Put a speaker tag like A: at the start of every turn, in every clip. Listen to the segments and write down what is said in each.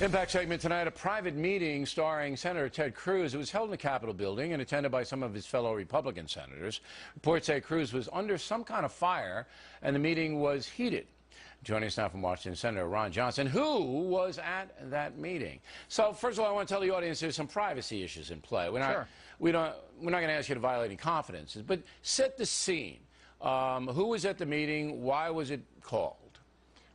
A: Impact segment tonight, a private meeting starring Senator Ted Cruz. It was held in the Capitol building and attended by some of his fellow Republican senators. Reports say Cruz was under some kind of fire and the meeting was heated. Joining us now from Washington, Senator Ron Johnson, who was at that meeting. So, first of all, I want to tell the audience there's some privacy issues in play. We're not going to ask you to violate any confidences, but set the scene. Who was at the meeting? Why was it called?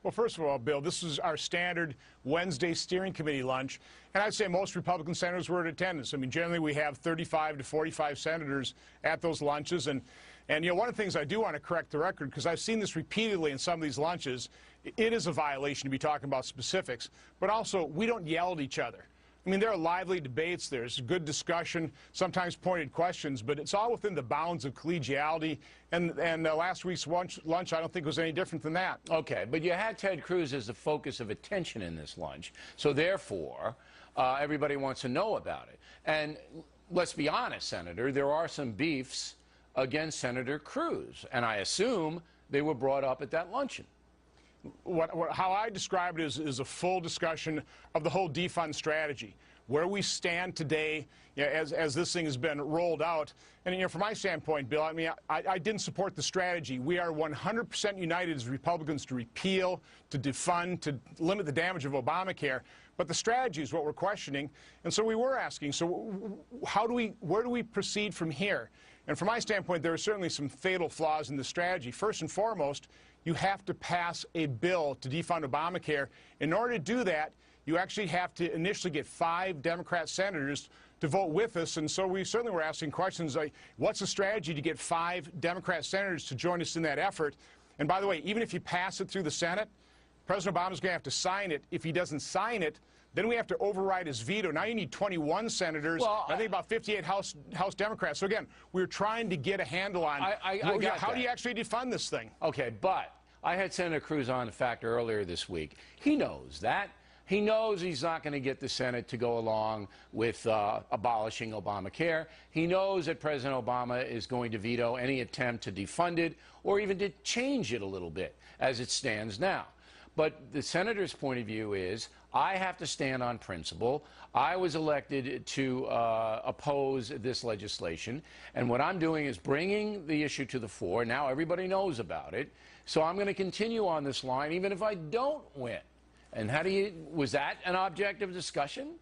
B: Well, first of all, Bill, this is our standard Wednesday steering committee lunch, and I'd say most Republican senators were in attendance. I mean, generally we have 35 to 45 senators at those lunches, and you know, one of the things I do want to correct the record, because I've seen this repeatedly in some of these lunches, it is a violation to be talking about specifics, but also we don't yell at each other. I mean, there are lively debates, there's good discussion, sometimes pointed questions, but it's all within the bounds of collegiality, and last week's lunch I don't think was any different than that.
A: Okay, but you had Ted Cruz as the focus of attention in this lunch, so therefore everybody wants to know about it. And let's be honest, Senator, there are some beefs against Senator Cruz, and I assume they were brought up at that luncheon.
B: How I describe it is a full discussion of the whole defund strategy, where we stand today, you know, as this thing has been rolled out. And, you know, from my standpoint, Bill, I mean, I didn't support the strategy. We are 100% united as Republicans to repeal, to defund, to limit the damage of Obamacare. But the strategy is what we're questioning. And so we were asking, so where do we proceed from here? And from my standpoint, there are certainly some fatal flaws in the strategy. First and foremost, you have to pass a bill to defund Obamacare. In order to do that, you actually have to initially get 5 Democrat senators to vote with us. And so we certainly were asking questions like, what's the strategy to get 5 Democrat senators to join us in that effort? And by the way, even if you pass it through the Senate, President Obama's going to have to sign it. If he doesn't sign it, then we have to override his veto. Now you need 21 senators, well, I think about 58 House Democrats. So again, we're trying to get a handle on how do you actually defund this thing?
A: Okay, but I had Senator Cruz on the factor earlier this week. He knows that. He knows he's not going to get the Senate to go along with abolishing Obamacare. He knows that President Obama is going to veto any attempt to defund it or even to change it a little bit as it stands now. But the senator's point of view is, I have to stand on principle. I was elected to oppose this legislation, and what I'm doing is bringing the issue to the fore. Now everybody knows about it, so I'm going to continue on this line even if I don't win. And was that an object of discussion?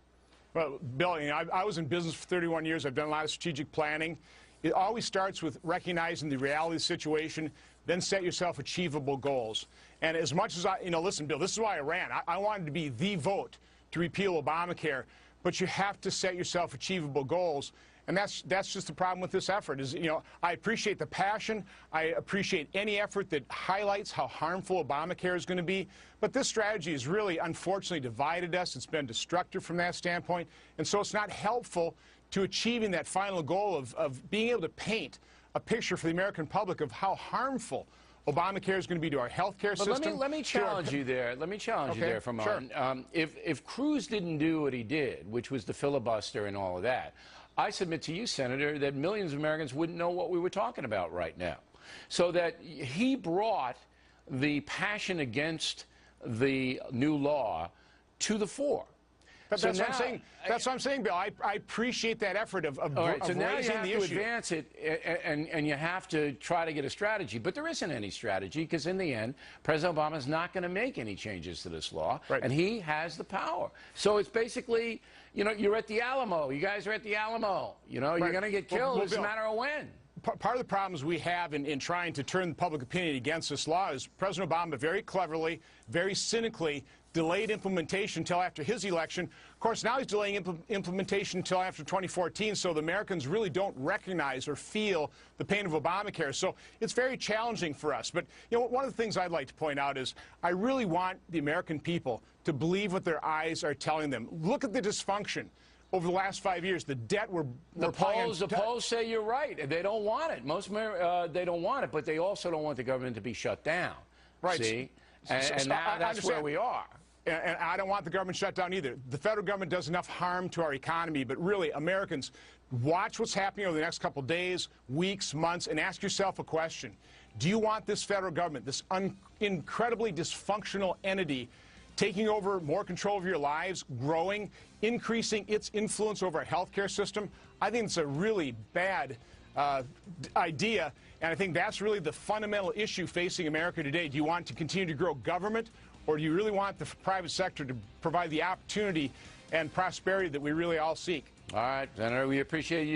B: Well, Bill, you know, I was in business for 31 years. I've done a lot of strategic planning. It always starts with recognizing the reality of the situation, then set yourself achievable goals. And as much as listen, Bill, this is why I ran. I wanted to be the vote to repeal Obamacare, but you have to set yourself achievable goals. And that's just the problem with this effort is, you know, I appreciate the passion. I appreciate any effort that highlights how harmful Obamacare is going to be. But this strategy has really, unfortunately, divided us. It's been destructive from that standpoint. And so it's not helpful to achieving that final goal of being able to paint a picture for the American public of how harmful Obamacare is going to be to our health care system.
A: But let me challenge you there. Let me challenge you there for a moment. Sure. If Cruz didn't do what he did, which was the filibuster and all of that, I submit to you, Senator, that millions of Americans wouldn't know what we were talking about right now. So that he brought the passion against the new law to the fore.
B: But that's what I'm saying. That's what I'm saying, Bill. I appreciate that effort of
A: all right, so now you have to
B: issue.
A: advance it, and you have to try to get a strategy. But there isn't any strategy because, in the end, President Obama is not going to make any changes to this law, and he has the power. So it's basically, you know, you're at the Alamo. You guys are at the Alamo. You know, you're going to get killed. It's a matter of when.
B: Part of the problems we have in trying to turn public opinion against this law is President Obama very cleverly, very cynically delayed implementation until after his election. Of course, now he's delaying implementation until after 2014, so the Americans really don't recognize or feel the pain of Obamacare. So it's very challenging for us. But, you know, one of the things I'd like to point out is I really want the American people to believe what their eyes are telling them. Look at the dysfunction. Over the last 5 years, the debt
A: the polls say you're right. They don't want it. They don't want it, but they also don't want the government to be shut down.
B: Right.
A: See? And now that's where we are.
B: And I don't want the government shut down either. The federal government does enough harm to our economy, but really, Americans, watch what's happening over the next couple of days, weeks, months, and ask yourself a question. Do you want this federal government, this incredibly dysfunctional entity, taking over more control of your lives, growing, increasing its influence over our healthcare system. I think it's a really bad idea, and I think that's really the fundamental issue facing America today. Do you want to continue to grow government, or do you really want the private sector to provide the opportunity and prosperity that we really all seek?
A: All right, Senator, we appreciate you.